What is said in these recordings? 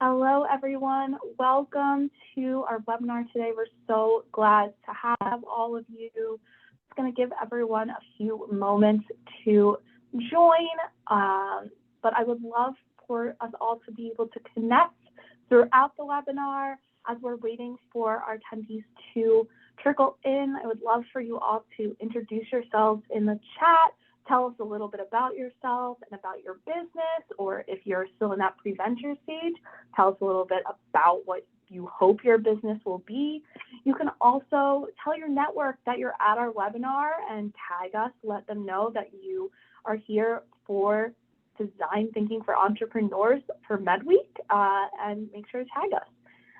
Hello, everyone. Welcome to our webinar today. We're so glad to have all of you. It's going to give everyone a few moments to join, but I would love for us all to be able to connect throughout the webinar as we're waiting for our attendees to trickle in. I would love for you all to introduce yourselves in the chat. Tell us a little bit about yourself and about your business, or if you're still in that pre-venture stage, tell us a little bit about what you hope your business will be. You can also tell your network that you're at our webinar and tag us, let them know that you are here for design thinking for entrepreneurs for MEDweek, and make sure to tag us.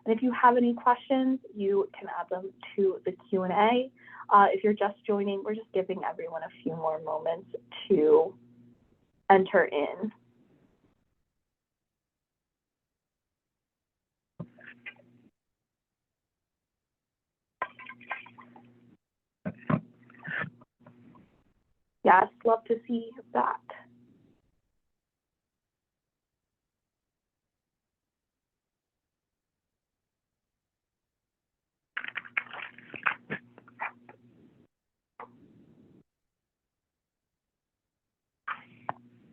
And if you have any questions, you can add them to the Q&A. If you're just joining, we're just giving everyone a few more moments to enter in. Yes, love to see that.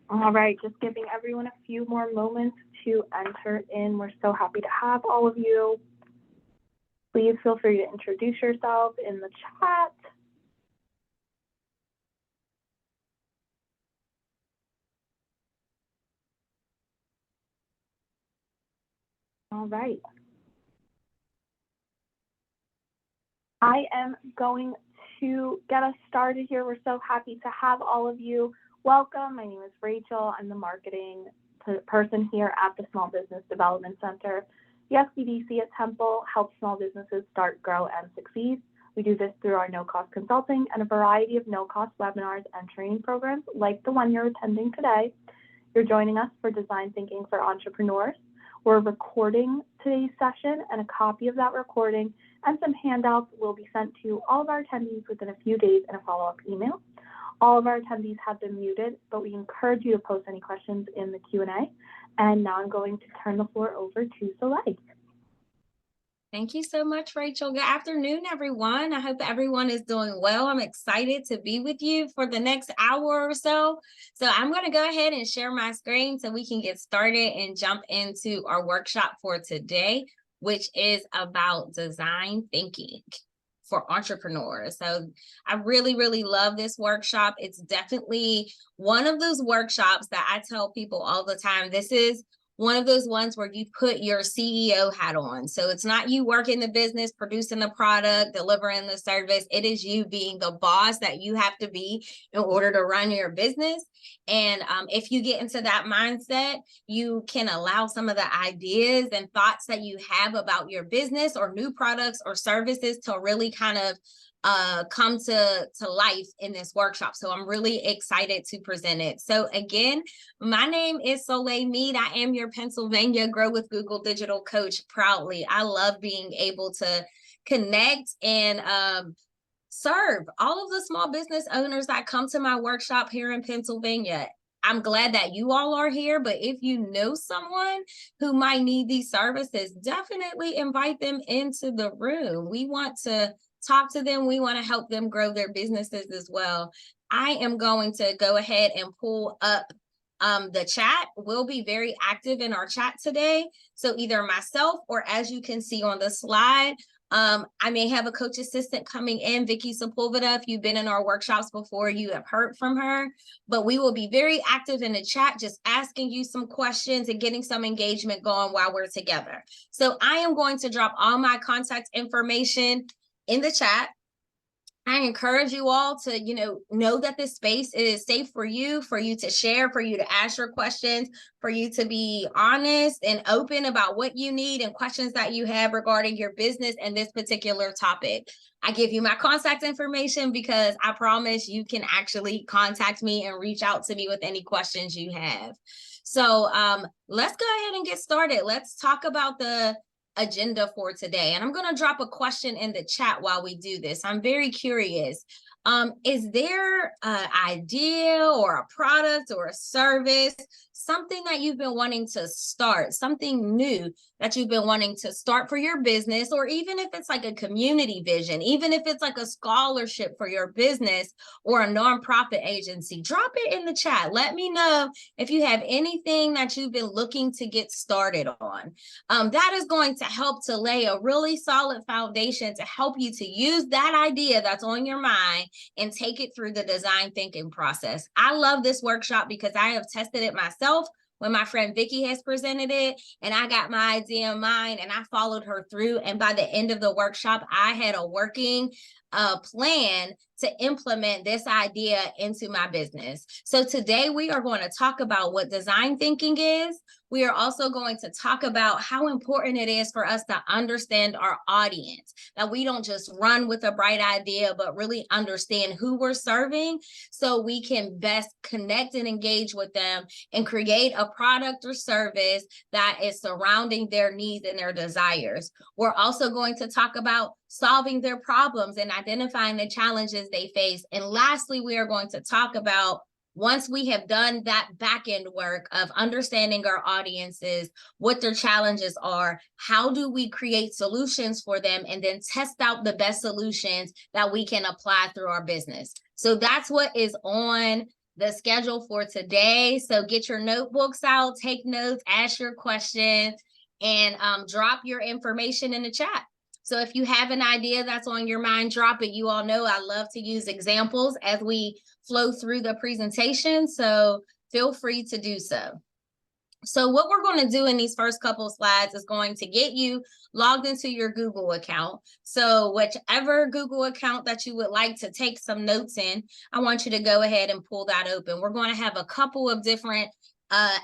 All right, just giving everyone a few more moments to enter in. We're so happy to have all of you. Please feel free to introduce yourself in the chat. All right. I am going to get us started here. We're so happy to have all of you. Welcome. My name is Rachel. I'm the marketing person here at the Small Business Development Center. The SBDC at Temple helps small businesses start, grow, and succeed. We do this through our no-cost consulting and a variety of no-cost webinars and training programs like the one you're attending today. You're joining us for Design Thinking for Entrepreneurs. We're recording today's session, and a copy of that recording and some handouts will be sent to all of our attendees within a few days in a follow-up email. All of our attendees have been muted, but we encourage you to post any questions in the Q&A. And now I'm going to turn the floor over to Soleil. Thank you so much, Rachel. Good afternoon, everyone. I hope everyone is doing well. I'm excited to be with you for the next hour or so. So I'm going to go ahead and share my screen so we can get started and jump into our workshop for today, which is about design thinking for entrepreneurs. So I really, really love this workshop. It's definitely one of those workshops that I tell people all the time. This is one of those ones where you put your CEO hat on. So it's not you working the business, producing the product, delivering the service. It is you being the boss that you have to be in order to run your business. And if you get into that mindset, you can allow some of the ideas and thoughts that you have about your business or new products or services to really kind of come to life in this workshop. So I'm really excited to present it. So again, my name is Soleil Meade. I am your Pennsylvania Grow with Google Digital Coach proudly. I love being able to connect and serve all of the small business owners that come to my workshop here in Pennsylvania. I'm glad that you all are here, but if you know someone who might need these services, definitely invite them into the room. We want to talk to them. We want to help them grow their businesses as well. I am going to go ahead and pull up the chat. We'll be very active in our chat today. So either myself or, as you can see on the slide, I may have a coach assistant coming in, Vicky Sepulveda. If you've been in our workshops before, you have heard from her, but we will be very active in the chat, just asking you some questions and getting some engagement going while we're together. So I am going to drop all my contact information in the chat. I encourage you all to, know that this space is safe for you to share, for you to ask your questions, for you to be honest and open about what you need and questions that you have regarding your business and this particular topic. I give you my contact information because I promise you can actually contact me and reach out to me with any questions you have. So let's go ahead and get started. Let's talk about the agenda for today. And I'm going to drop a question in the chat while we do this. I'm very curious. Is there an idea or a product or a service, something that you've been wanting to start, something new that you've been wanting to start for your business, or even if it's like a community vision, even if it's like a scholarship for your business or a nonprofit agency, drop it in the chat. Let me know if you have anything that you've been looking to get started on. That is going to help to lay a really solid foundation to help you to use that idea that's on your mind and take it through the design thinking process. I love this workshop because I have tested it myself when my friend Vicky has presented it, and I got my idea in mind and I followed her through. And by the end of the workshop, I had a working plan to implement this idea into my business. So today we are going to talk about what design thinking is. We are also going to talk about how important it is for us to understand our audience, that we don't just run with a bright idea, but really understand who we're serving so we can best connect and engage with them and create a product or service that is surrounding their needs and their desires. We're also going to talk about solving their problems and identifying the challenges they face. And lastly, we are going to talk about, once we have done that back end work of understanding our audiences, what their challenges are, how do we create solutions for them and then test out the best solutions that we can apply through our business. So that's what is on the schedule for today. So get your notebooks out, take notes, ask your questions, and drop your information in the chat. So if you have an idea that's on your mind, drop it. You all know I love to use examples as we flow through the presentation, so feel free to do so. So what we're going to do in these first couple of slides is going to get you logged into your Google account. So whichever Google account that you would like to take some notes in, I want you to go ahead and pull that open. We're going to have a couple of different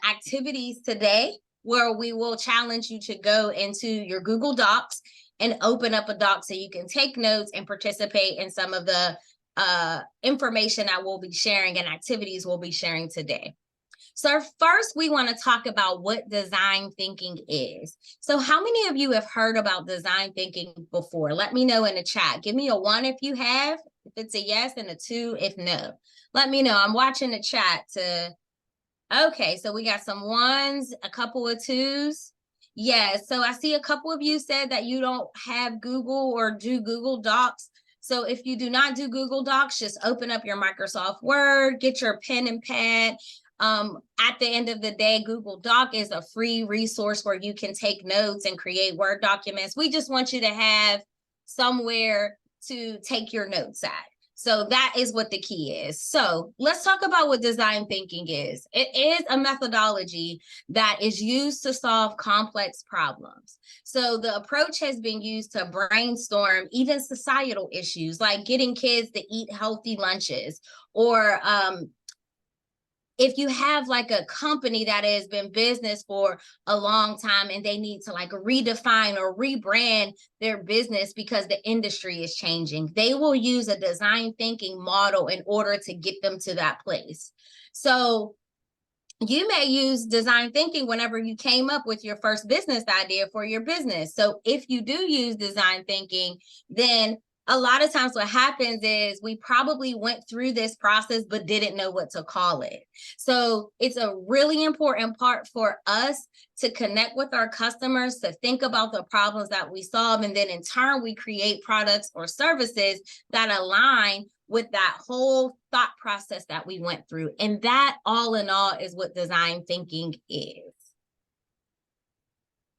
activities today where we will challenge you to go into your Google Docs and open up a doc so you can take notes and participate in some of the information that we'll be sharing and activities we'll be sharing today. So first, we want to talk about what design thinking is. So how many of you have heard about design thinking before? Let me know in the chat. Give me a 1 if you have, if it's a yes, and a 2 if no. Let me know. I'm watching the chat to, okay, so we got some 1s, a couple of 2s. Yes, so I see a couple of you said that you don't have Google or do Google Docs. So if you do not do Google Docs, just open up your Microsoft Word, get your pen and pad. At the end of the day, Google Doc is a free resource where you can take notes and create Word documents. We just want you to have somewhere to take your notes at. So that is what the key is. So let's talk about what design thinking is. It is a methodology that is used to solve complex problems. So the approach has been used to brainstorm even societal issues like getting kids to eat healthy lunches, or if you have like a company that has been business for a long time and they need to like redefine or rebrand their business because the industry is changing, they will use a design thinking model in order to get them to that place. So you may use design thinking whenever you came up with your first business idea for your business. So if you do use design thinking, then a lot of times what happens is we probably went through this process but didn't know what to call it. So it's a really important part for us to connect with our customers, to think about the problems that we solve, and then in turn we create products or services that align with that whole thought process that we went through. And that all in all is what design thinking is.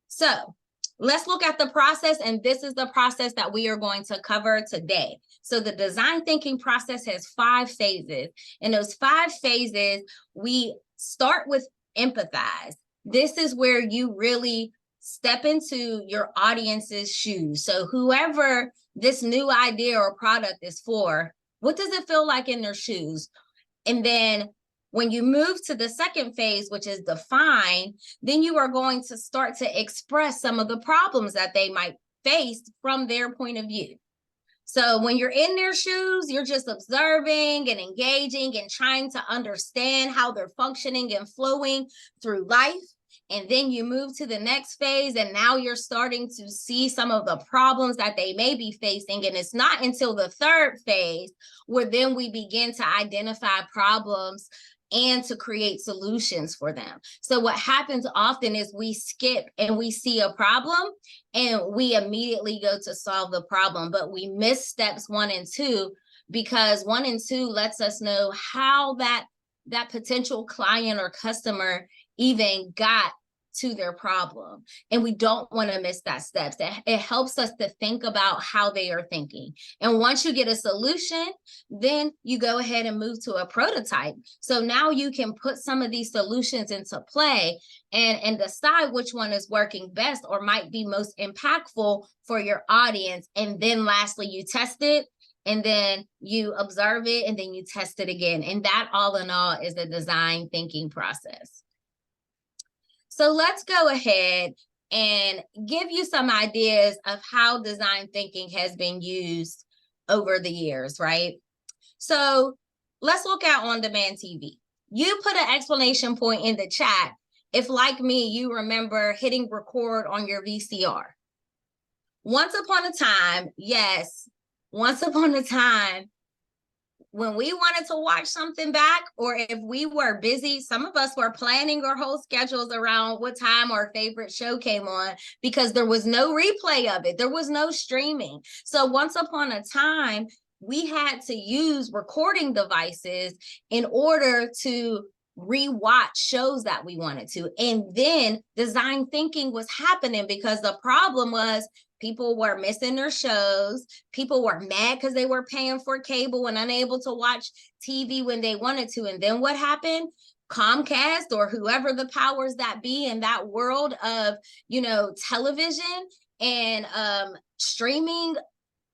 So let's look at the process, and this is the process that we are going to cover today. So the design thinking process has 5 phases. In those 5 phases, we start with empathize. This is where you really step into your audience's shoes. So whoever this new idea or product is for, what does it feel like in their shoes? And then when you move to the second phase, which is define, then you are going to start to express some of the problems that they might face from their point of view. So when you're in their shoes, you're just observing and engaging and trying to understand how they're functioning and flowing through life. And then you move to the next phase, and now you're starting to see some of the problems that they may be facing. And it's not until the third phase where then we begin to identify problems and to create solutions for them. So what happens often is we skip and we see a problem and we immediately go to solve the problem, but we miss steps 1 and 2, because 1 and 2 lets us know how that potential client or customer even got to their problem. And we don't want to miss that steps. It helps us to think about how they are thinking. And once you get a solution, then you go ahead and move to a prototype. So now you can put some of these solutions into play and decide which one is working best or might be most impactful for your audience. And then lastly, you test it, and then you observe it, and then you test it again. And that all in all is the design thinking process. So let's go ahead and give you some ideas of how design thinking has been used over the years, right? So let's look at on-demand TV. You put an exclamation point in the chat if, like me, you remember hitting record on your VCR. Once upon a time, yes, once upon a time, when we wanted to watch something back, or if we were busy, some of us were planning our whole schedules around what time our favorite show came on, because there was no replay of it. There was no streaming. So once upon a time, we had to use recording devices in order to rewatch shows that we wanted to. And then design thinking was happening, because the problem was people were missing their shows. People were mad because they were paying for cable and unable to watch TV when they wanted to. And then what happened? Comcast, or whoever the powers that be in that world of, television and streaming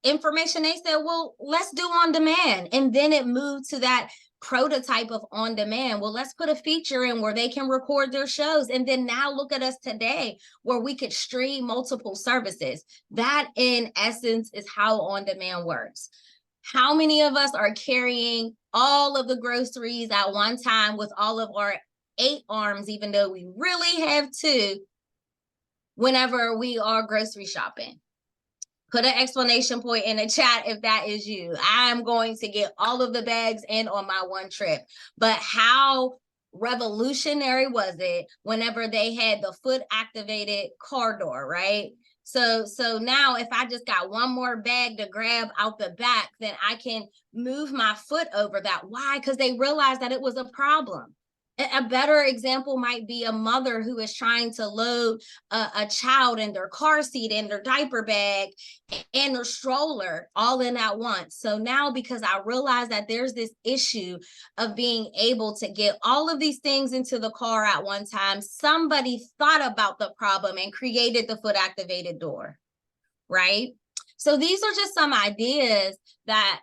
information, they said, well, let's do on demand. And then it moved to that prototype of on demand. Well, let's put a feature in where they can record their shows. And then now look at us today, where we could stream multiple services. That in essence is how on demand works. How many of us are carrying all of the groceries at one time with all of our 8 arms, even though we really have 2, whenever we are grocery shopping? Put an exclamation point in the chat if that is you. I'm going to get all of the bags in on my one trip. But how revolutionary was it whenever they had the foot activated car door, right? So now if I just got one more bag to grab out the back, then I can move my foot over that. Why? Because they realized that it was a problem. A better example might be a mother who is trying to load a child in their car seat and their diaper bag and their stroller all in at once. So now, because I realize that there's this issue of being able to get all of these things into the car at one time, somebody thought about the problem and created the foot activated door, right? So these are just some ideas that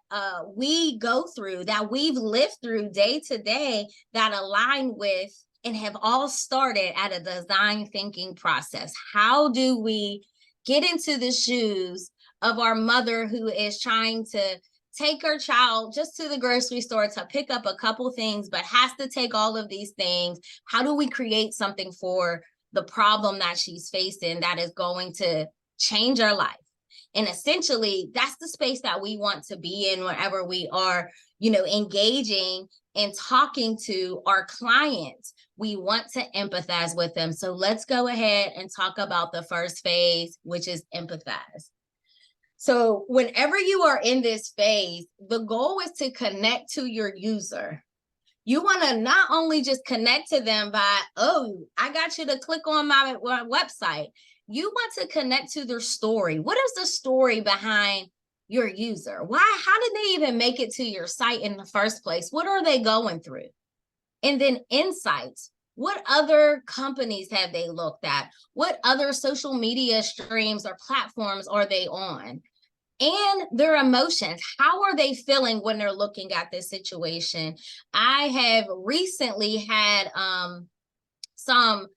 we go through, that we've lived through day to day, that align with and have all started at a design thinking process. How do we get into the shoes of our mother who is trying to take her child just to the grocery store to pick up a couple things, but has to take all of these things? How do we create something for the problem that she's facing that is going to change her life? And essentially, that's the space that we want to be in whenever we are, engaging and talking to our clients. We want to empathize with them. So let's go ahead and talk about the first phase, which is empathize. So whenever you are in this phase, the goal is to connect to your user. You want to not only just connect to them by, oh, I got you to click on my website. You want to connect to their story. What is the story behind your user? How did they even make it to your site in the first place? What are they going through? And then insights. What other companies have they looked at? What other social media streams or platforms are they on? And their emotions. How are they feeling when they're looking at this situation? I have recently had some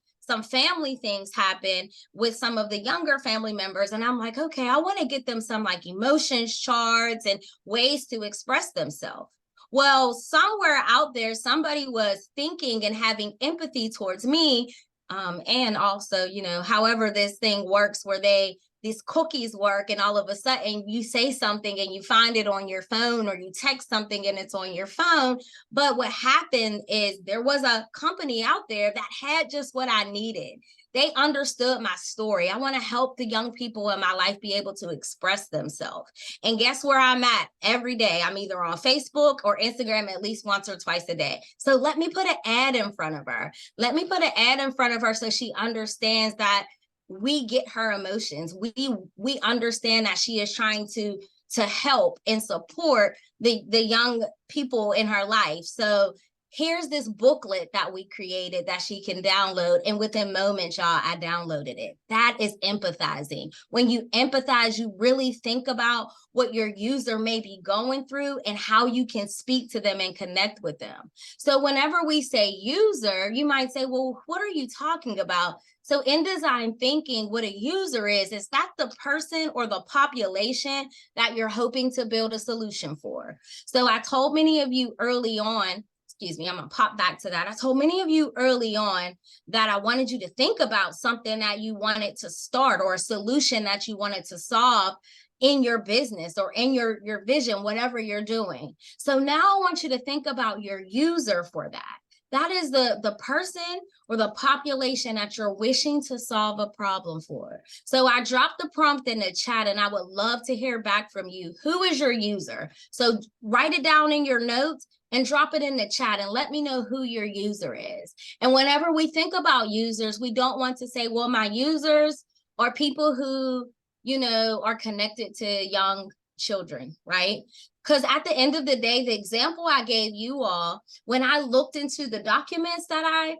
family things happen with some of the younger family members. And I'm like, okay, I want to get them some emotions charts and ways to express themselves. Well, somewhere out there, somebody was thinking and having empathy towards me And also, you know, however this thing works where these cookies work and all of a sudden you say something and you find it on your phone, or you text something and it's on your phone. But what happened is there was a company out there that had just what I needed. They understood my story. I want to help the young people in my life be able to express themselves. And guess where I'm at every day? I'm either on Facebook or Instagram at least once or twice a day. So let me put an ad in front of her. Let me put an ad in front of her so she understands that we get her emotions. We understand that she is trying to help and support the young people in her life. So here's this booklet that we created that she can download. And within moments, y'all, I downloaded it. That is empathizing. When you empathize, you really think about what your user may be going through and how you can speak to them and connect with them. So whenever we say user, you might say, well, what are you talking about? So in design thinking, what a user is that the person or the population that you're hoping to build a solution for. So I told many of you early on, excuse me, I'm gonna pop back to that. I told many of you early on that I wanted you to think about something that you wanted to start, or a solution that you wanted to solve in your business or in your vision, whatever you're doing. So now I want you to think about your user for that. That is the person or the population that you're wishing to solve a problem for. So I dropped the prompt in the chat and I would love to hear back from you. Who is your user? So write it down in your notes and drop it in the chat and let me know who your user is. And whenever we think about users, we don't want to say, well, my users are people who, you know, are connected to young children, right? Because at the end of the day, the example I gave you all, when I looked into the documents that I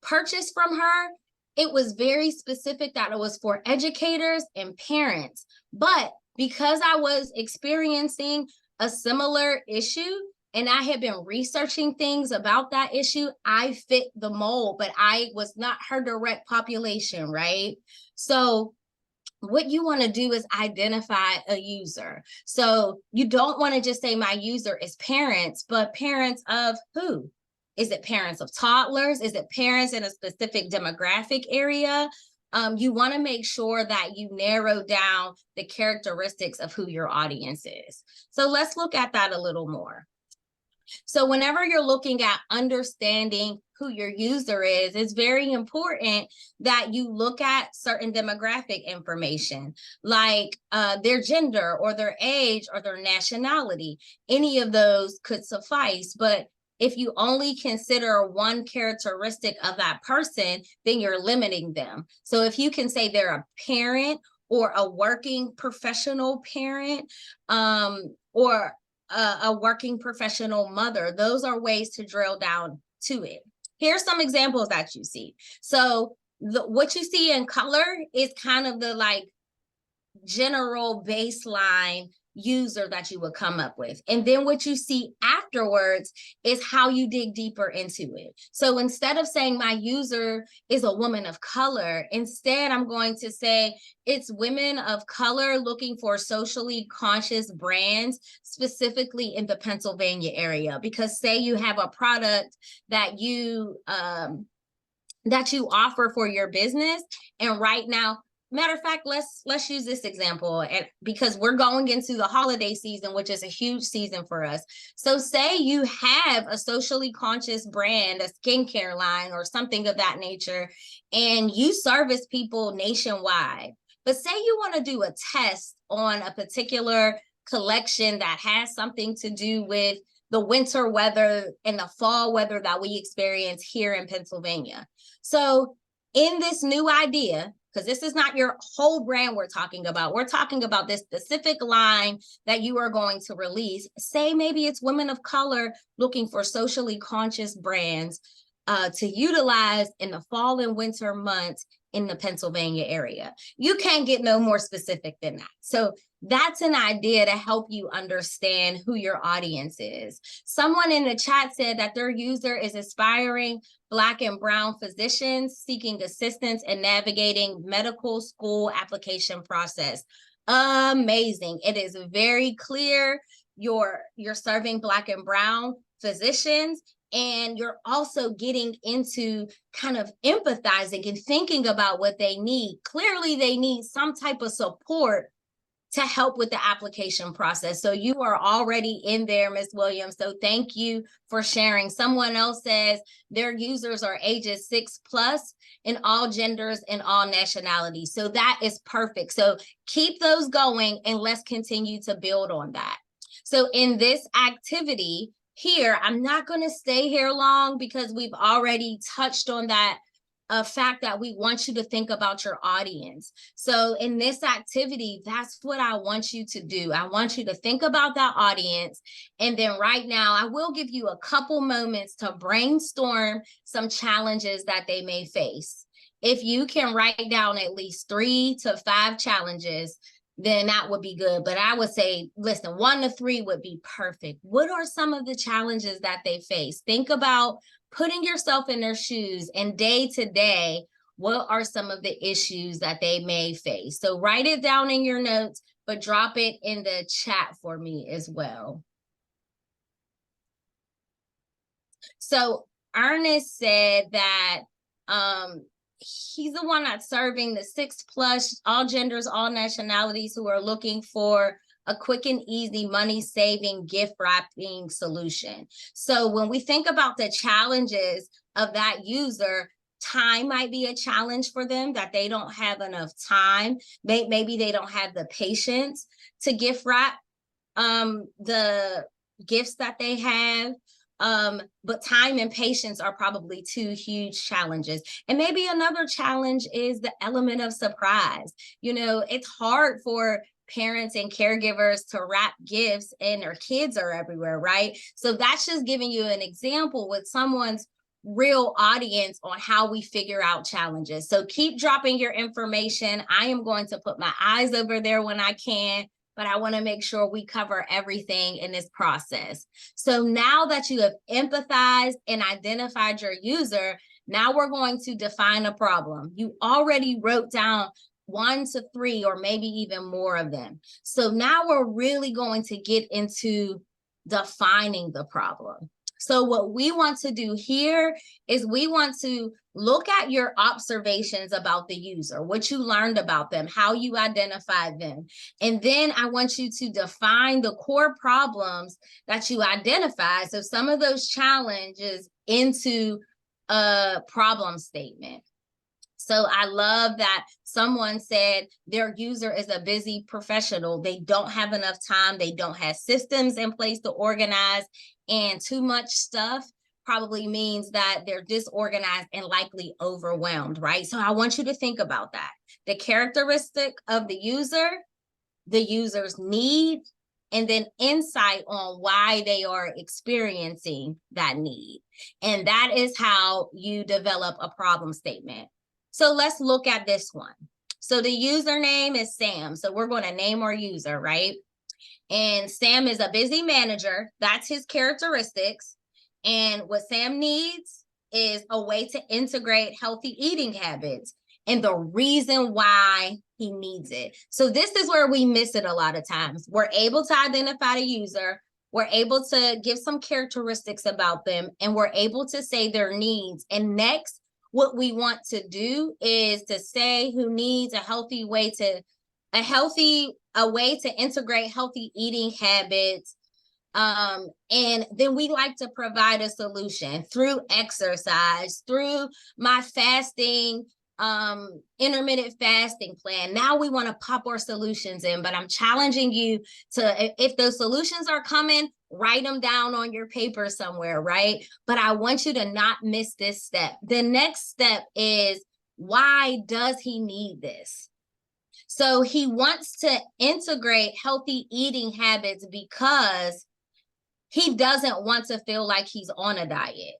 purchased from her, it was very specific that it was for educators and parents. But because I was experiencing a similar issue and I had been researching things about that issue, I fit the mold, but I was not her direct population, right? So what you want to do is identify a user. So you don't want to just say my user is parents, but parents of who? Is it parents of toddlers? Is it parents in a specific demographic area? You want to make sure that you narrow down the characteristics of who your audience is. So let's look at that a little more. So whenever you're looking at understanding who your user is, it's very important that you look at certain demographic information, like their gender or their age or their nationality. Any of those could suffice, but if you only consider one characteristic of that person, then you're limiting them. So if you can say they're a parent or a working professional parent, or a working professional mother, those are ways to drill down to it. Here's some examples that you see. So what you see in color is kind of the like general baseline user that you would come up with. And then what you see afterwards is how you dig deeper into it. So instead of saying my user is a woman of color, instead I'm going to say it's women of color looking for socially conscious brands, specifically in the Pennsylvania area. Because say you have a product that you offer for your business, and right now, matter of fact, let's use this example, and because we're going into the holiday season, which is a huge season for us. So say you have a socially conscious brand, a skincare line or something of that nature, and you service people nationwide. But say you want to do a test on a particular collection that has something to do with the winter weather and the fall weather that we experience here in Pennsylvania. So in this new idea, because this is not your whole brand we're talking about this specific line that you are going to release. Say maybe it's women of color looking for socially conscious brands to utilize in the fall and winter months in the Pennsylvania area. You can't get no more specific than that. So that's an idea to help you understand who your audience is. Someone in the chat said that their user is aspiring Black and brown physicians seeking assistance in navigating medical school application process. Amazing. It is very clear you're serving Black and brown physicians, And you're also getting into kind of empathizing and thinking about what they need. Clearly, they need some type of support to help with the application process. So you are already in there, Ms. Williams. So thank you for sharing. Someone else says their users are ages 6+ in all genders and all nationalities. So that is perfect. So keep those going and let's continue to build on that. So in this activity here, I'm not going to stay here long because we've already touched on that fact that we want you to think about your audience. So in this activity, that's what I want you to do. I want you to think about that audience. And then right now, I will give you a couple moments to brainstorm some challenges that they may face. If you can write down at least 3 to 5 challenges, then that would be good. But I would say, listen, 1 to 3 would be perfect. What are some of the challenges that they face? Think about putting yourself in their shoes and day to day, what are some of the issues that they may face? So write it down in your notes, but drop it in the chat for me as well. So Ernest said that he's the one that's serving the 6+, all genders, all nationalities, who are looking for a quick and easy money-saving gift wrapping solution. So when we think about the challenges of that user, time might be a challenge for them, that they don't have enough time. Maybe they don't have the patience to gift wrap the gifts that they have. But time and patience are probably 2 huge challenges. And maybe another challenge is the element of surprise. You know, it's hard for parents and caregivers to wrap gifts and their kids are everywhere, right? So that's just giving you an example with someone's real audience on how we figure out challenges. So keep dropping your information. I am going to put my eyes over there when I can, but I want to make sure we cover everything in this process. So now that you have empathized and identified your user, now we're going to define a problem. You already wrote down 1 to 3 or maybe even more of them. So now we're really going to get into defining the problem. So what we want to do here is we want to look at your observations about the user, what you learned about them, how you identified them. And then I want you to define the core problems that you identified. So some of those challenges into a problem statement. So I love that someone said their user is a busy professional. They don't have enough time. They don't have systems in place to organize, and too much stuff probably means that they're disorganized and likely overwhelmed, right? So I want you to think about that. The characteristic of the user's need, and then insight on why they are experiencing that need. And that is how you develop a problem statement. So let's look at this one. So the username is Sam. So we're going to name our user, right? And Sam is a busy manager. That's his characteristics. And what Sam needs is a way to integrate healthy eating habits and the reason why he needs it. So this is where we miss it a lot of times. We're able to identify the user. We're able to give some characteristics about them, and we're able to say their needs. And next, what we want to do is to say who needs a way to integrate healthy eating habits. And then we like to provide a solution through exercise, through my fasting, intermittent fasting plan. Now we want to pop our solutions in, but I'm challenging you to, if those solutions are coming, write them down on your paper somewhere, right? But I want you to not miss this step. The next step is, why does he need this? So he wants to integrate healthy eating habits because he doesn't want to feel like he's on a diet.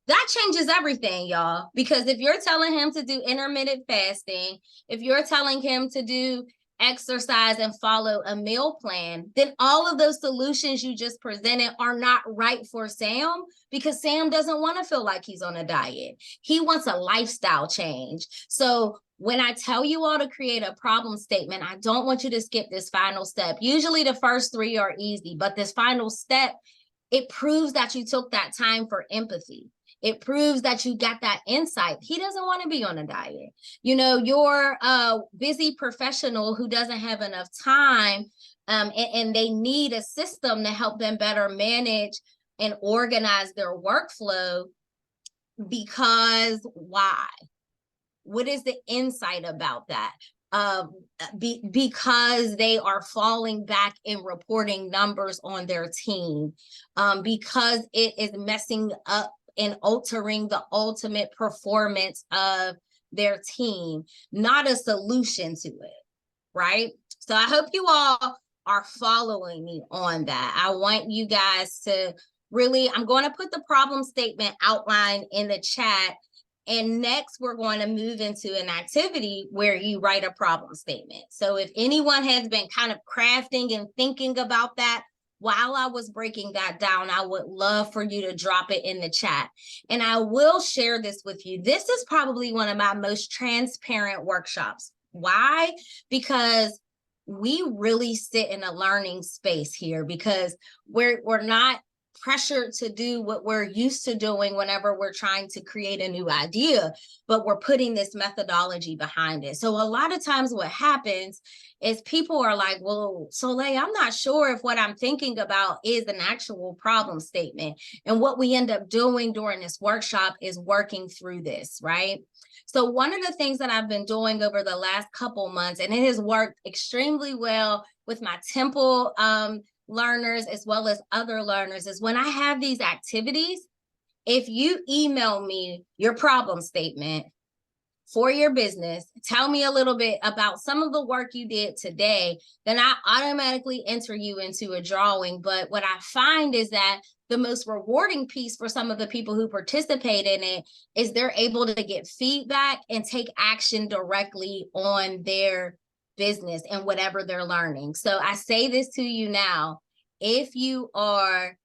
That changes everything, y'all, because if you're telling him to do intermittent fasting, if you're telling him to do exercise and follow a meal plan, then all of those solutions you just presented are not right for Sam, because Sam doesn't want to feel like he's on a diet. He wants a lifestyle change. So when I tell you all to create a problem statement, I don't want you to skip this final step. Usually the first 3 are easy, but this final step It proves that you took that time for empathy. It proves that you got that insight. He doesn't want to be on a diet. You know, you're a busy professional who doesn't have enough time, and they need a system to help them better manage and organize their workflow. Because why? What is the insight about that? Because they are falling back in reporting numbers on their team, because it is messing up and altering the ultimate performance of their team, not a solution to it, right? So I hope you all are following me on that. I want you guys to really, I'm going to put the problem statement outline in the chat. And next, we're going to move into an activity where you write a problem statement. So if anyone has been kind of crafting and thinking about that while I was breaking that down, I would love for you to drop it in the chat. And I will share this with you. This is probably one of my most transparent workshops. Why? Because we really sit in a learning space here, because we're not pressured to do what we're used to doing whenever we're trying to create a new idea, but we're putting this methodology behind it. So a lot of times what happens is people are like, well, Soleil, I'm not sure if what I'm thinking about is an actual problem statement. And what we end up doing during this workshop is working through this, right? So one of the things that I've been doing over the last couple months, and it has worked extremely well with my Temple learners as well as other learners, is when I have these activities, if you email me your problem statement for your business, tell me a little bit about some of the work you did today, then I automatically enter you into a drawing. But what I find is that the most rewarding piece for some of the people who participate in it is they're able to get feedback and take action directly on their business and whatever they're learning. So I say this to you now, if you are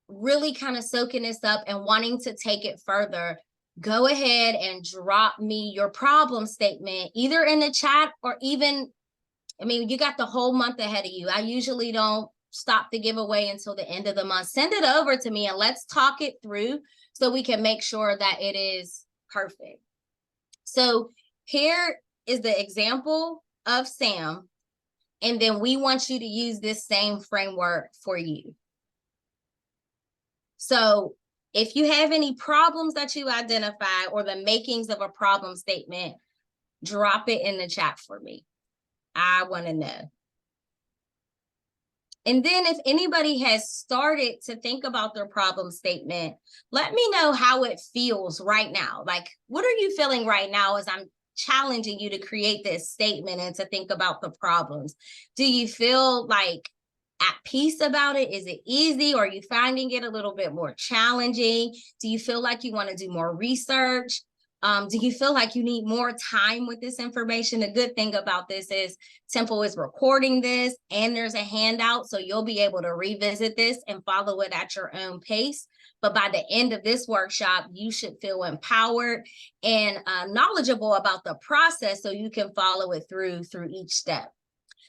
really kind of soaking this up and wanting to take it further, go ahead and drop me your problem statement, either in the chat or even, I mean, you got the whole month ahead of you. I usually don't stop the giveaway until the end of the month. Send it over to me and let's talk it through so we can make sure that it is perfect. So here is the example of Sam, and then we want you to use this same framework for you. So if you have any problems that you identify or the makings of a problem statement, drop it in the chat for me. I want to know. And then if anybody has started to think about their problem statement, let me know how it feels right now. Like, what are you feeling right now as I'm challenging you to create this statement and to think about the problems? Do you feel like at peace about it? Is it easy, or are you finding it a little bit more challenging? Do you feel like you want to do more research? Do you feel like you need more time with this information? The good thing about this is Temple is recording this and there's a handout, so you'll be able to revisit this and follow it at your own pace. But by the end of this workshop, you should feel empowered and knowledgeable about the process so you can follow it through each step.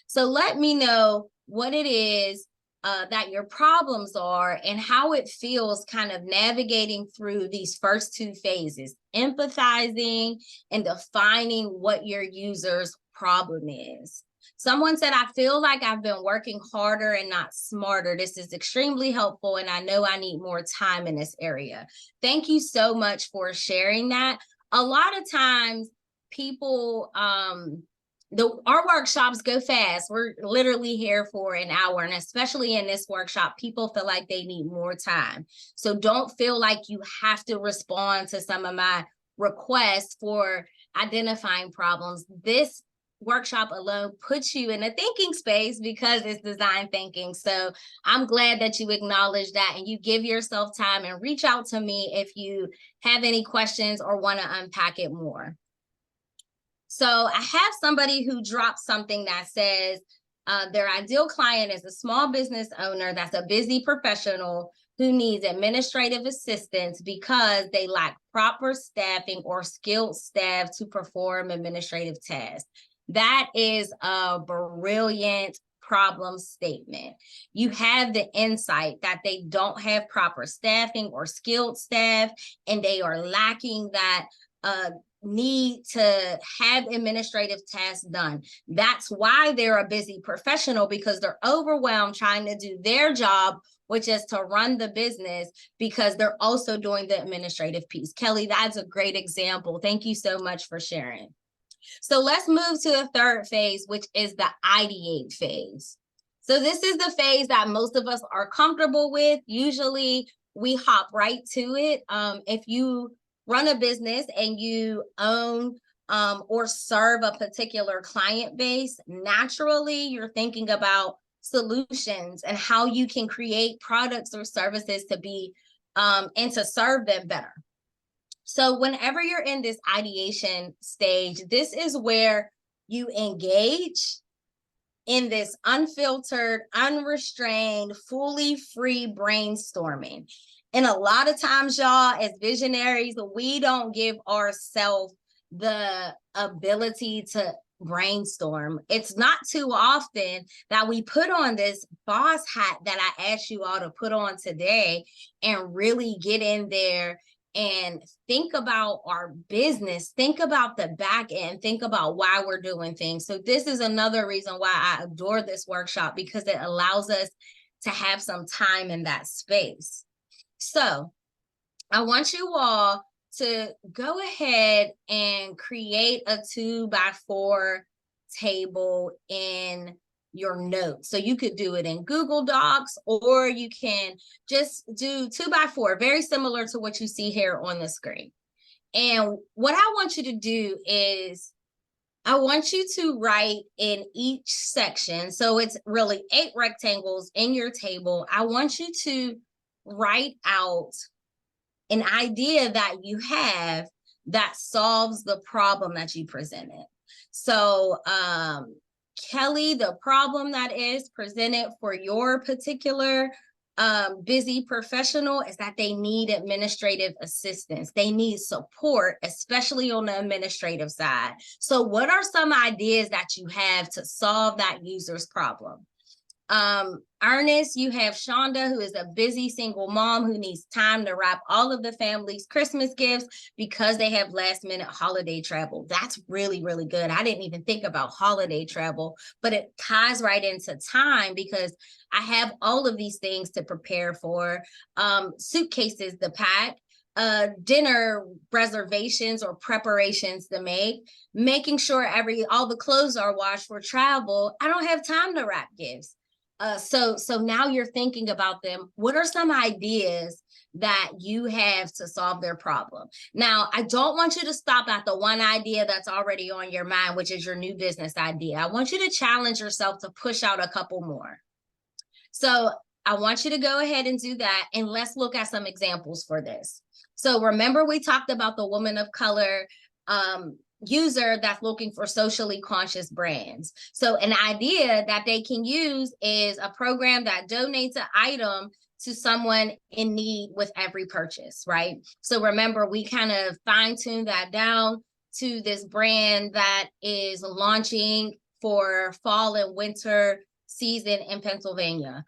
So let me know what it is that your problems are and how it feels kind of navigating through these first two phases, empathizing and defining what your user's problem is. Someone said, I feel like I've been working harder and not smarter. This is extremely helpful, and I know I need more time in this area. Thank you so much for sharing that. A lot of times people, our workshops go fast. We're literally here for an hour. And especially in this workshop, people feel like they need more time. So don't feel like you have to respond to some of my requests for identifying problems. This workshop alone puts you in a thinking space because it's design thinking. So I'm glad that you acknowledge that and you give yourself time and reach out to me if you have any questions or want to unpack it more. So I have somebody who dropped something that says their ideal client is a small business owner that's a busy professional who needs administrative assistance because they lack proper staffing or skilled staff to perform administrative tasks. That is a brilliant problem statement. You have the insight that they don't have proper staffing or skilled staff, and they are lacking that need to have administrative tasks done. That's why they're a busy professional, because they're overwhelmed trying to do their job, which is to run the business, because they're also doing the administrative piece. Kelly, that's a great example. Thank you so much for sharing. So let's move to the third phase, which is the ideate phase. So this is the phase that most of us are comfortable with. Usually we hop right to it. If you run a business and you own or serve a particular client base, naturally you're thinking about solutions and how you can create products or services to be and to serve them better. So whenever you're in this ideation stage, this is where you engage in this unfiltered, unrestrained, fully free brainstorming. And a lot of times, y'all, as visionaries, we don't give ourselves the ability to brainstorm. It's not too often that we put on this boss hat that I asked you all to put on today and really get in there and think about our business, think about the back end, think about why we're doing things. So this is another reason why I adore this workshop, because it allows us to have some time in that space. So I want you all to go ahead and create a 2x4 table in your notes. So you could do it in Google Docs, or you can just do 2x4, very similar to what you see here on the screen. And what I want you to do is I want you to write in each section. So it's really 8 rectangles in your table. I want you to write out an idea that you have that solves the problem that you presented. So, Kelly, the problem that is presented for your particular busy professional is that they need administrative assistance. They need support, especially on the administrative side. So what are some ideas that you have to solve that user's problem? Ernest, you have Shonda, who is a busy single mom who needs time to wrap all of the family's Christmas gifts because they have last minute holiday travel. That's really, really good. I didn't even think about holiday travel, but it ties right into time because I have all of these things to prepare for. Suitcases to pack, dinner reservations or preparations to make, making sure all the clothes are washed for travel. I don't have time to wrap gifts. So now you're thinking about them. What are some ideas that you have to solve their problem? Now, I don't want you to stop at the one idea that's already on your mind, which is your new business idea. I want you to challenge yourself to push out a couple more. So I want you to go ahead and do that. And let's look at some examples for this. So remember, we talked about the woman of color user that's looking for socially conscious brands. So an idea that they can use is a program that donates an item to someone in need with every purchase, right? So remember, we kind of fine-tuned that down to this brand that is launching for fall and winter season in Pennsylvania.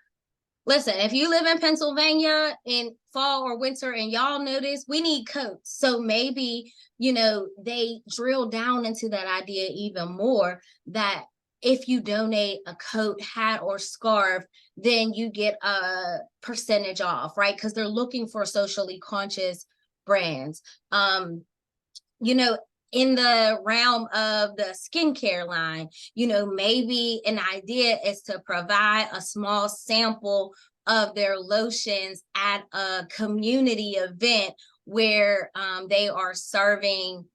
Listen, if you live in Pennsylvania in fall or winter and y'all notice, we need coats. So maybe, they drill down into that idea even more, that if you donate a coat, hat, or scarf, then you get a percentage off, right? Because they're looking for socially conscious brands. In the realm of the skincare line, maybe an idea is to provide a small sample of their lotions at a community event where they are serving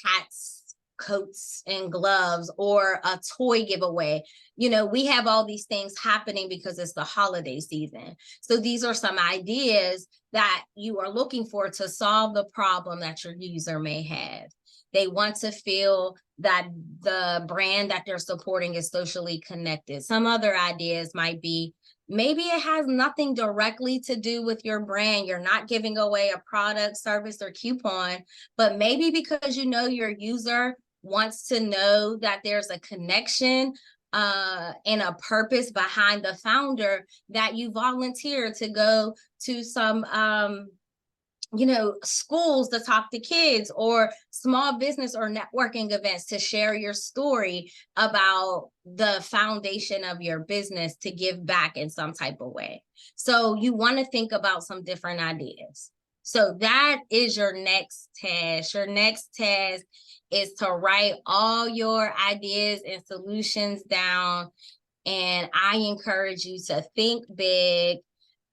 hats, coats, and gloves, or a toy giveaway. We have all these things happening because it's the holiday season. So these are some ideas that you are looking for to solve the problem that your user may have. They want to feel that the brand that they're supporting is socially connected. Some other ideas might be, maybe it has nothing directly to do with your brand. You're not giving away a product, service, or coupon, but maybe because your user wants to know that there's a connection and a purpose behind the founder, that you volunteer to go to some schools to talk to kids, or small business or networking events to share your story about the foundation of your business, to give back in some type of way. So you want to think about some different ideas. So that is your next task. Your next task is to write all your ideas and solutions down. And I encourage you to think big.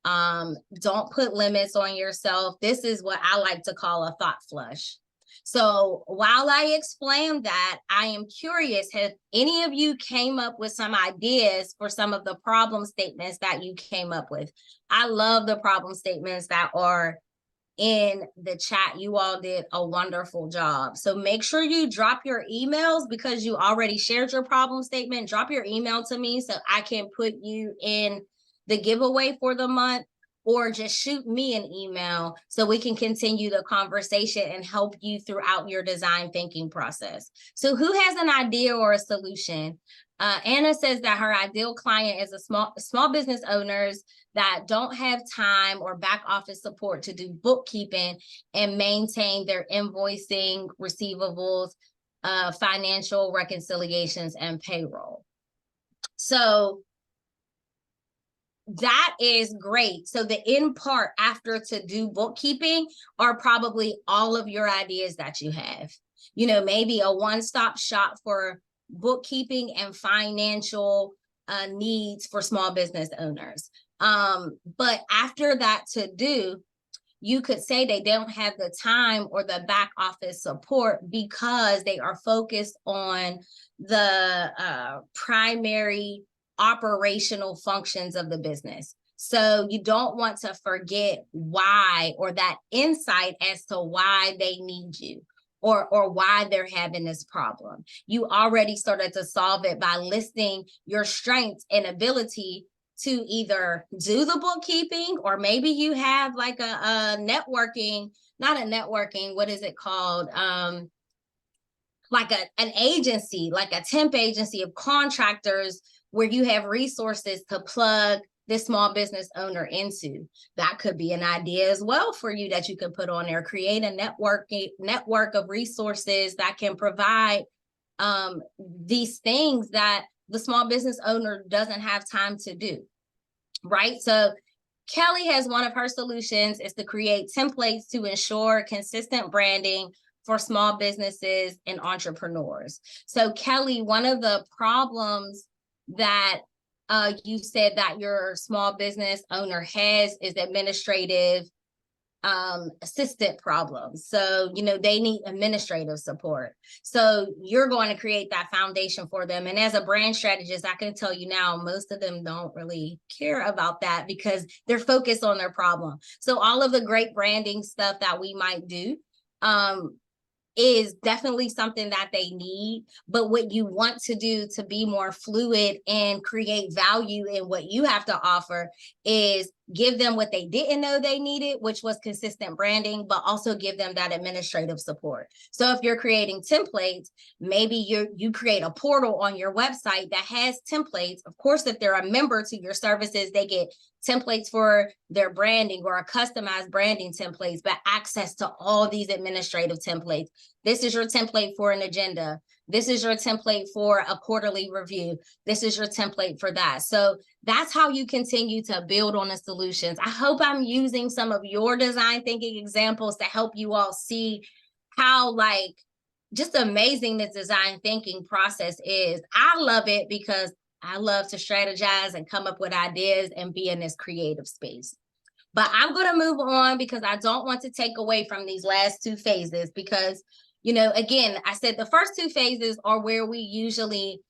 Don't put limits on yourself. This is what I like to call a thought flush. So while I explain that, I am curious, have any of you came up with some ideas for some of the problem statements that you came up with? I love the problem statements that are in the chat. You all did a wonderful job. So make sure you drop your emails, because you already shared your problem statement. Drop your email to me so I can put you in the giveaway for the month, or just shoot me an email so we can continue the conversation and help you throughout your design thinking process. So who has an idea or a solution? Anna says that her ideal client is a small business owners that don't have time or back office support to do bookkeeping and maintain their invoicing, receivables, financial reconciliations, and payroll. So that is great. So the end part after to do bookkeeping are probably all of your ideas that you have. Maybe a one-stop shop for bookkeeping and financial needs for small business owners. But after that to do, you could say they don't have the time or the back office support because they are focused on the primary operational functions of the business. So you don't want to forget why, or that insight as to why they need you, or why they're having this problem. You already started to solve it by listing your strengths and ability to either do the bookkeeping, or maybe you have like a networking, not a networking, what is it called? Like an agency, like a temp agency of contractors, where you have resources to plug this small business owner into. That could be an idea as well for you that you could put on there. Create a network of resources that can provide these things that the small business owner doesn't have time to do, right? So Kelly has one of her solutions is to create templates to ensure consistent branding for small businesses and entrepreneurs. So Kelly, one of the problems that you said that your small business owner has is administrative assistant problems. So, they need administrative support. So you're going to create that foundation for them. And as a brand strategist, I can tell you now, most of them don't really care about that because they're focused on their problem. So all of the great branding stuff that we might do, is definitely something that they need. But what you want to do to be more fluid and create value in what you have to offer is give them what they didn't know they needed, which was consistent branding, but also give them that administrative support. So if you're creating templates, maybe you create a portal on your website that has templates. Of course, if they're a member to your services, they get templates for their branding or a customized branding templates, but access to all these administrative templates. This is your template for an agenda. This is your template for a quarterly review. This is your template for that. So that's how you continue to build on the solutions. I hope I'm using some of your design thinking examples to help you all see how just amazing this design thinking process is. I love it because I love to strategize and come up with ideas and be in this creative space. But I'm going to move on because I don't want to take away from these last two phases because, again, I said the first two phases are where we usually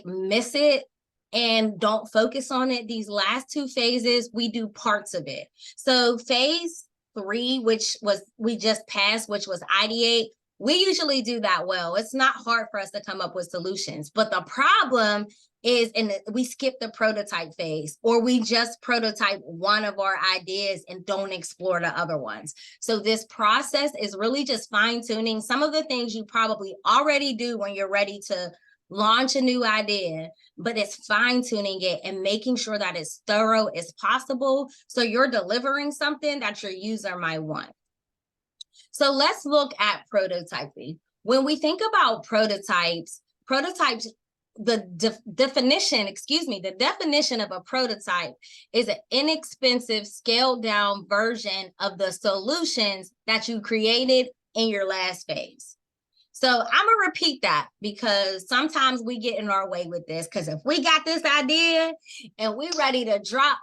miss it and don't focus on it. These last two phases, we do parts of it. So phase 3, which we just passed, which was ideate, we usually do that well. It's not hard for us to come up with solutions, but the problem is we skip the prototype phase, or we just prototype one of our ideas and don't explore the other ones. So this process is really just fine tuning some of the things you probably already do when you're ready to launch a new idea, but it's fine-tuning it and making sure that it's thorough as possible, so you're delivering something that your user might want. So let's look at prototyping. When we think about prototypes, the definition of a prototype is an inexpensive, scaled down version of the solutions that you created in your last phase. So I'm gonna repeat that because sometimes we get in our way with this, because if we got this idea and we're ready to drop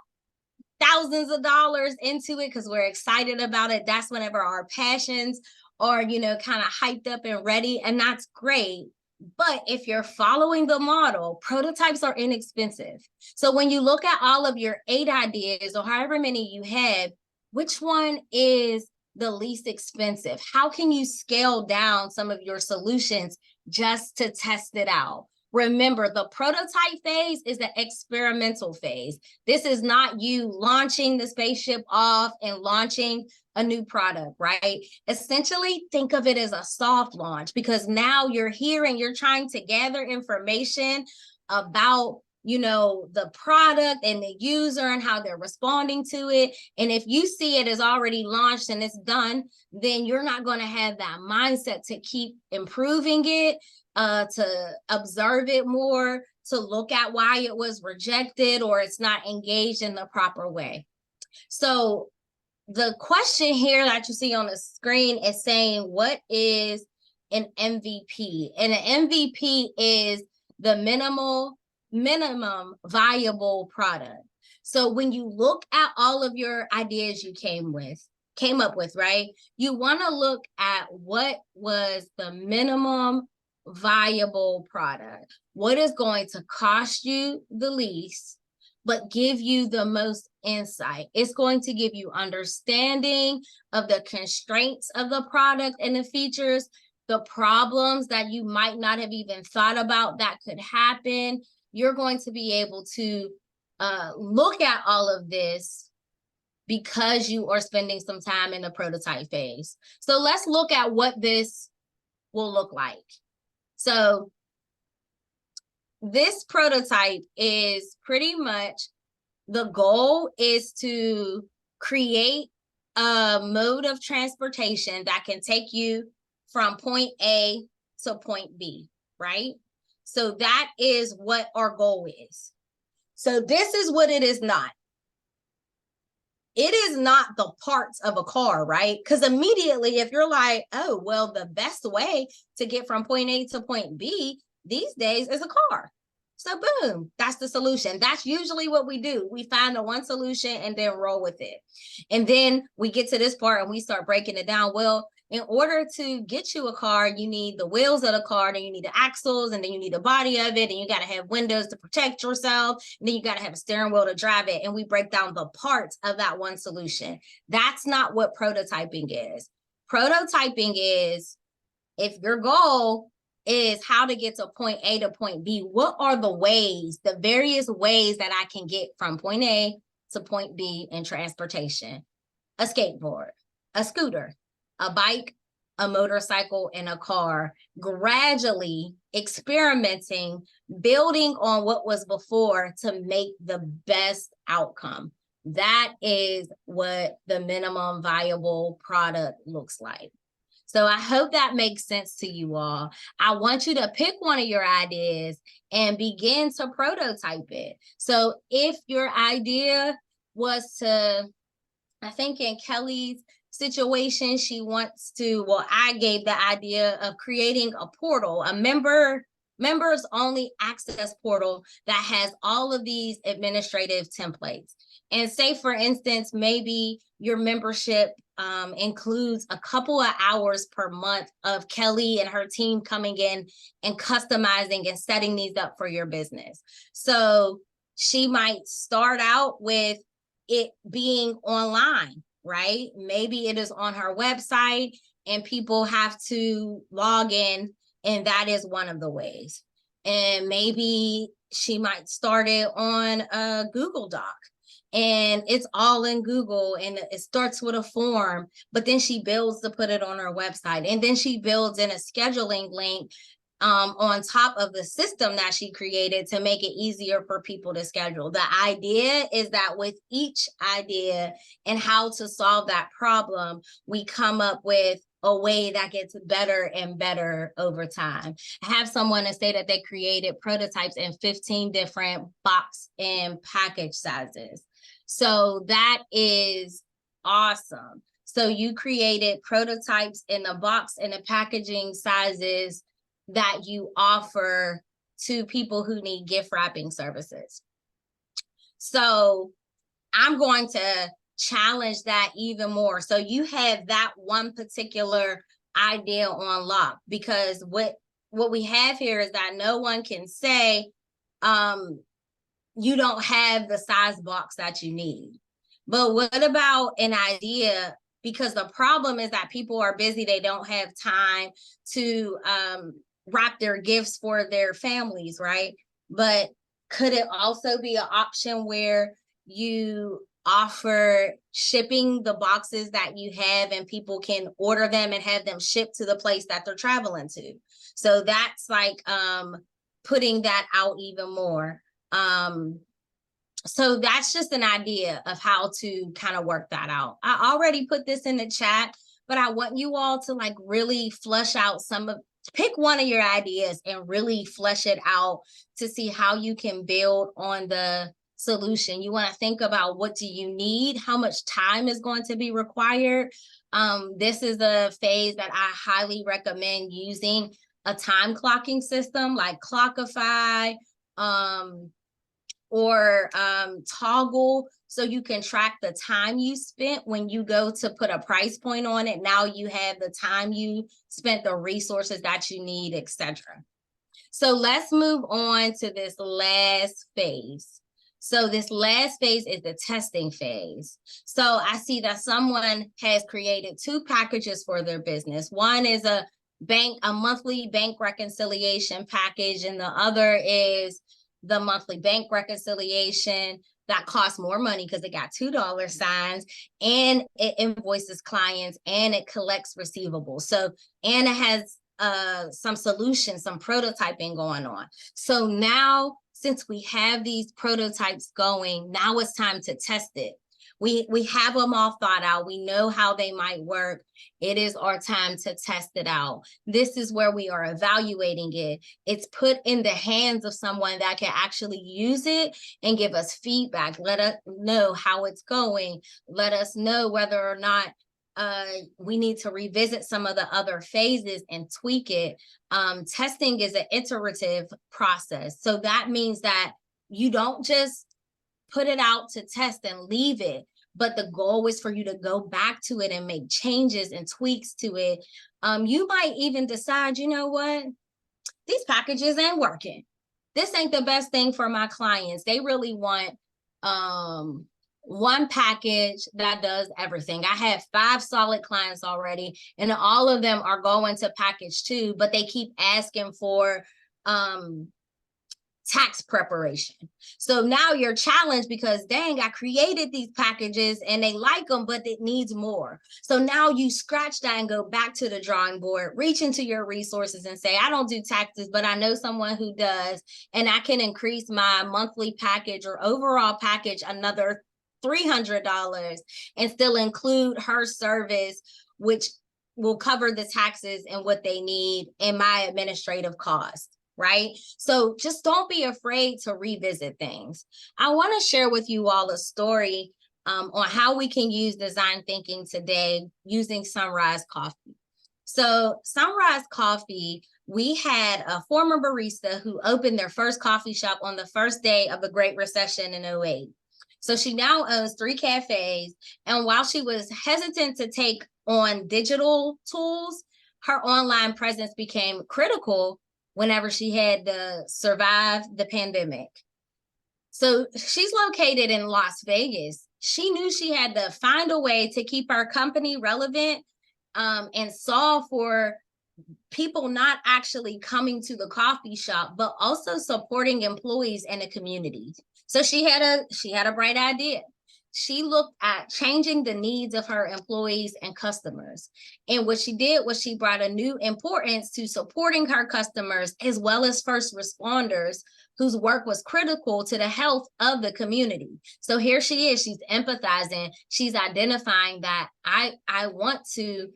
thousands of dollars into it because we're excited about it, that's whenever our passions are, kind of hyped up and ready, and that's great. But if you're following the model, prototypes are inexpensive. So when you look at all of your 8 ideas or however many you have, which one is the least expensive? How can you scale down some of your solutions just to test it out? Remember, the prototype phase is the experimental phase. This is not you launching the spaceship off and launching a new product, right? Essentially, think of it as a soft launch, because now you're here and you're trying to gather information about the product and the user and how they're responding to it. And if you see it as already launched and it's done, then you're not going to have that mindset to keep improving it, to observe it more, to look at why it was rejected or it's not engaged in the proper way. So the question here that you see on the screen is saying, what is an MVP? And an MVP is the minimum viable product. So when you look at all of your ideas you came up with, right? You want to look at what was the minimum viable product. What is going to cost you the least, but give you the most insight? It's going to give you understanding of the constraints of the product and the features, the problems that you might not have even thought about that could happen. You're going to be able to look at all of this because you are spending some time in the prototype phase. So let's look at what this will look like. So this prototype is pretty much, the goal is to create a mode of transportation that can take you from point A to point B, right? So that is what our goal is. So this is what it is not. It is not the parts of a car, right? Because immediately, if you're like, oh, well, the best way to get from point A to point B these days is a car. So boom, that's the solution. That's usually what we do. We find the one solution and then roll with it. And then we get to this part and we start breaking it down. Well, in order to get you a car, you need the wheels of the car, then you need the axles, and then you need the body of it, and you got to have windows to protect yourself, and then you got to have a steering wheel to drive it. And we break down the parts of that one solution. That's not what prototyping is. Prototyping is, if your goal is how to get to point A to point B, what are the ways, the various ways that I can get from point A to point B in transportation? A skateboard, a scooter, a bike, a motorcycle, and a car, gradually experimenting, building on what was before to make the best outcome. That is what the minimum viable product looks like. So I hope that makes sense to you all. I want you to pick one of your ideas and begin to prototype it. So if your idea was to, I think in Kelly's situation, she wants to, well, I gave the idea of creating a portal, a members only access portal that has all of these administrative templates. And say, for instance, maybe your membership includes a couple of hours per month of Kelly and her team coming in and customizing and setting these up for your business. So she might start out with it being online, right? Maybe it is on her website and people have to log in, and that is one of the ways. And maybe she might start it on a Google Doc, and it's all in Google, and it starts with a form, but then she builds to put it on her website, and then she builds in a scheduling link on top of the system that she created to make it easier for people to schedule. The idea is that with each idea and how to solve that problem, we come up with a way that gets better and better over time. I have someone say that they created prototypes in 15 different box and package sizes. So that is awesome. So you created prototypes in the box and the packaging sizes that you offer to people who need gift wrapping services. So I'm going to challenge that even more. So you have that one particular idea on lock, because what we have here is that no one can say you don't have the size box that you need. But what about an idea? Because the problem is that people are busy. They don't have time to wrap their gifts for their families, right? But could it also be an option where you offer shipping the boxes that you have and people can order them and have them shipped to the place that they're traveling to? So that's like putting that out even more. So that's just an idea of how to kind of work that out. I already put this in the chat, but I want you all to like really flesh out pick one of your ideas and really flesh it out to see how you can build on the solution. You want to think about, what do you need? How much time is going to be required? This is a phase that I highly recommend using a time clocking system like Clockify, or Toggle, so you can track the time you spent when you go to put a price point on it. Now you have the time you spent, the resources that you need, etc. So let's move on to this last phase. So this last phase is the testing phase. So I see that someone has created 2 packages for their business. One is a monthly bank reconciliation package, and the other is the monthly bank reconciliation that costs more money because it got $2 signs, and it invoices clients, and it collects receivables. So, and it has some solutions, some prototyping going on. So now, since we have these prototypes going, now it's time to test it. We have them all thought out. We know how they might work. It is our time to test it out. This is where we are evaluating it. It's put in the hands of someone that can actually use it and give us feedback. Let us know how it's going. Let us know whether or not we need to revisit some of the other phases and tweak it. Testing is an iterative process. So that means that you don't just put it out to test and leave it, but the goal is for you to go back to it and make changes and tweaks to it. You might even decide, you know what, these packages ain't working. This ain't the best thing for my clients. They really want one package that does everything. I have 5 solid clients already, and all of them are going to package 2, but they keep asking for tax preparation. So now you're challenged because, dang, I created these packages and they like them, but it needs more. So now you scratch that and go back to the drawing board, reach into your resources and say, I don't do taxes, but I know someone who does, and I can increase my monthly package or overall package another $300 and still include her service, which will cover the taxes and what they need and my administrative costs. Right? So just don't be afraid to revisit things. I want to share with you all a story on how we can use design thinking today using Sunrise Coffee. So Sunrise Coffee, we had a former barista who opened their first coffee shop on the first day of the Great Recession in 2008. So she now owns 3 cafes. And while she was hesitant to take on digital tools, her online presence became critical whenever she had to survive the pandemic. So she's located in Las Vegas. She knew she had to find a way to keep her company relevant and solve for people not actually coming to the coffee shop, but also supporting employees in the community. So she had a bright idea. she looked at changing the needs of her employees and customers. And what she did was she brought a new importance to supporting her customers as well as first responders whose work was critical to the health of the community. So here she is, she's empathizing, she's identifying that I want to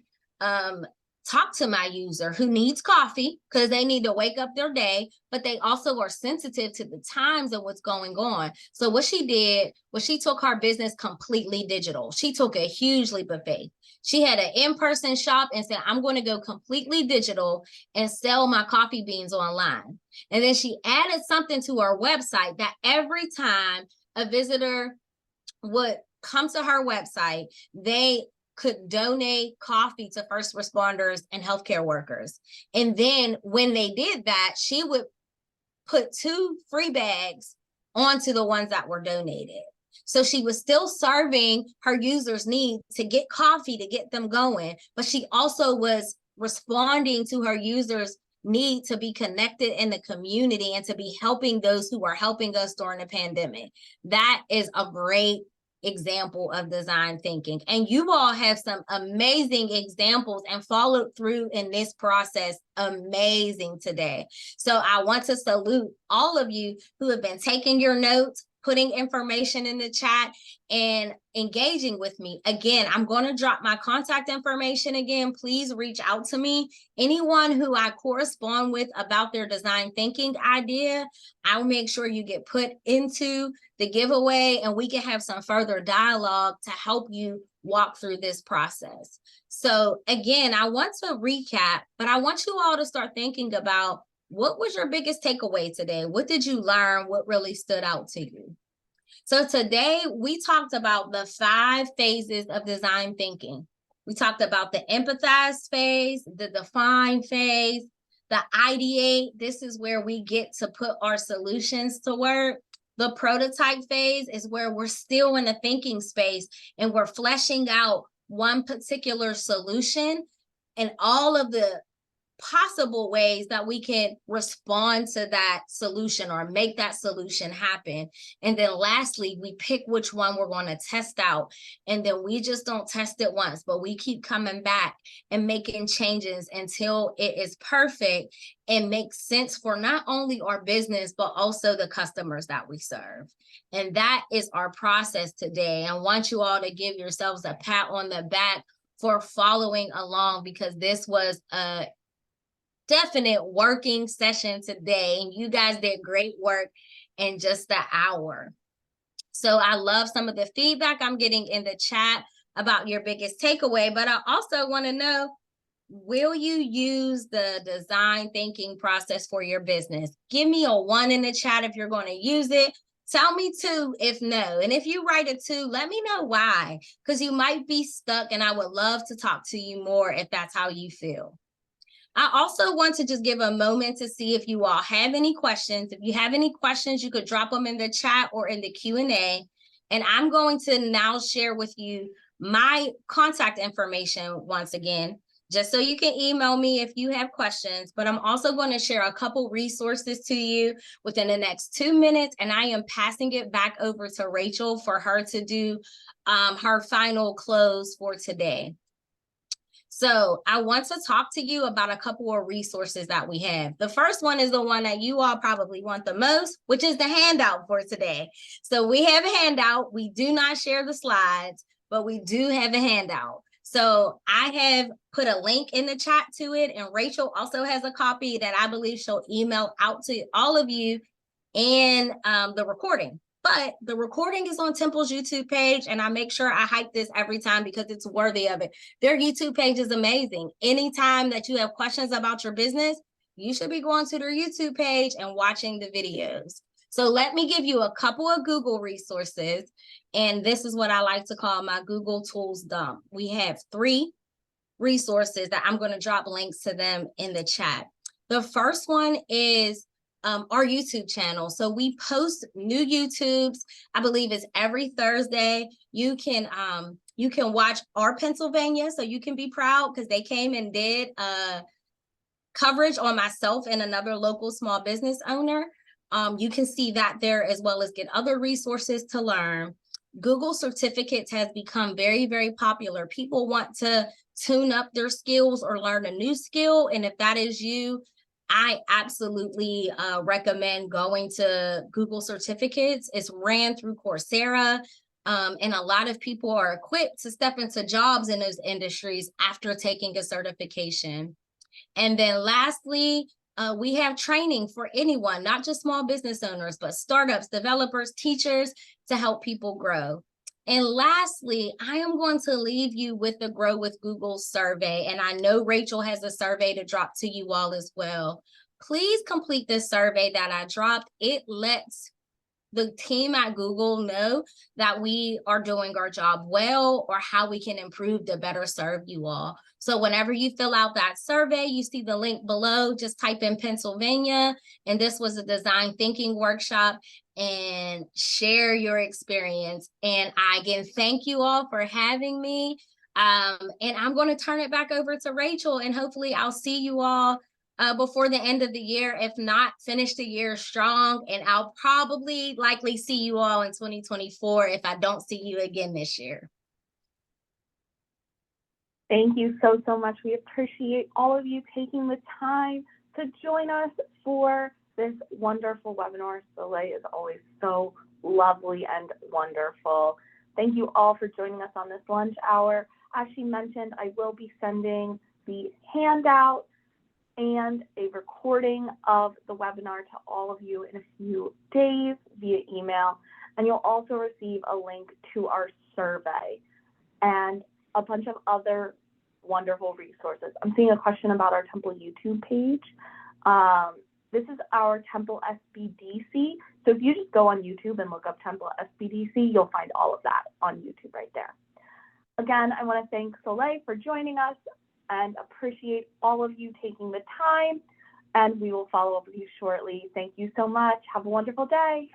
talk to my user who needs coffee because they need to wake up their day, but they also are sensitive to the times and what's going on. So what she did was she took her business completely digital. She took a huge leap of faith. She had an in-person shop and said, I'm going to go completely digital and sell my coffee beans online. And then she added something to her website that every time a visitor would come to her website, they could donate coffee to first responders and healthcare workers. And then when they did that, she would put 2 free bags onto the ones that were donated. So she was still serving her users' need to get coffee, to get them going, but she also was responding to her users' need to be connected in the community and to be helping those who are helping us during the pandemic. That is a great example of design thinking. And you all have some amazing examples and followed through in this process amazing today. So I want to salute all of you who have been taking your notes, putting information in the chat, and engaging with me. Again, I'm going to drop my contact information again. Please reach out to me. Anyone who I correspond with about their design thinking idea, I'll make sure you get put into the giveaway and we can have some further dialogue to help you walk through this process. So again, I want to recap, but I want you all to start thinking about what was your biggest takeaway today? What did you learn? What really stood out to you? So today we talked about the 5 phases of design thinking. We talked about the empathize phase, the define phase, the ideate. This is where we get to put our solutions to work. The prototype phase is where we're still in the thinking space and we're fleshing out one particular solution and all of the possible ways that we can respond to that solution or make that solution happen. And then lastly, we pick which one we're going to test out. And then we just don't test it once, but we keep coming back and making changes until it is perfect and makes sense for not only our business, but also the customers that we serve. And that is our process today. I want you all to give yourselves a pat on the back for following along, because this was a definite working session today, and you guys did great work in just an hour. So I love some of the feedback I'm getting in the chat about your biggest takeaway, but I also want to know, will you use the design thinking process for your business? Give me a 1 in the chat if you're going to use it. Tell me 2 if no. And if you write a 2, let me know why, because you might be stuck and I would love to talk to you more if that's how you feel. I also want to just give a moment to see if you all have any questions. If you have any questions, you could drop them in the chat or in the Q&A. And I'm going to now share with you my contact information once again, just so you can email me if you have questions. But I'm also going to share a couple resources to you within the next 2 minutes. And I am passing it back over to Rachel for her to do her final close for today. So I want to talk to you about a couple of resources that we have. The first one is the one that you all probably want the most, which is the handout for today. So we have a handout. We do not share the slides, but we do have a handout. So I have put a link in the chat to it, and Rachel also has a copy that I believe she'll email out to all of you in the recording. But the recording is on Temple's YouTube page, and I make sure I hype this every time because it's worthy of it. Their YouTube page is amazing. Anytime that you have questions about your business, you should be going to their YouTube page and watching the videos. So let me give you a couple of Google resources, and this is what I like to call my Google Tools dump. We have 3 resources that I'm going to drop links to them in the chat. The first one is our YouTube channel. So we post new YouTubes. I believe it's every Thursday. You can watch Our Pennsylvania, so you can be proud because they came and did coverage on myself and another local small business owner. You can see that there as well as get other resources to learn. Google certificates has become very, very popular. People want to tune up their skills or learn a new skill. And if that is you, I absolutely recommend going to Google certificates. It's ran through Coursera. And a lot of people are equipped to step into jobs in those industries after taking a certification. And then lastly, we have training for anyone, not just small business owners, but startups, developers, teachers, to help people grow. And lastly, I am going to leave you with the Grow with Google survey. And I know Rachel has a survey to drop to you all as well. Please complete this survey that I dropped. It lets the team at Google know that we are doing our job well, or how we can improve to better serve you all. So whenever you fill out that survey, you see the link below, just type in Pennsylvania. And this was a design thinking workshop, and share your experience. And I again, thank you all for having me. And I'm going to turn it back over to Rachel, and hopefully I'll see you all before the end of the year. If not, finish the year strong. And I'll probably likely see you all in 2024 if I don't see you again this year. Thank you so, so much. We appreciate all of you taking the time to join us for this wonderful webinar. Soleil is always so lovely and wonderful. Thank you all for joining us on this lunch hour. As she mentioned, I will be sending the handout and a recording of the webinar to all of you in a few days via email. And you'll also receive a link to our survey and a bunch of other wonderful resources. I'm seeing a question about our Temple YouTube page. This is our Temple SBDC. So if you just go on YouTube and look up Temple SBDC, you'll find all of that on YouTube right there. Again, I want to thank Soleil for joining us and appreciate all of you taking the time. And we will follow up with you shortly. Thank you so much. Have a wonderful day.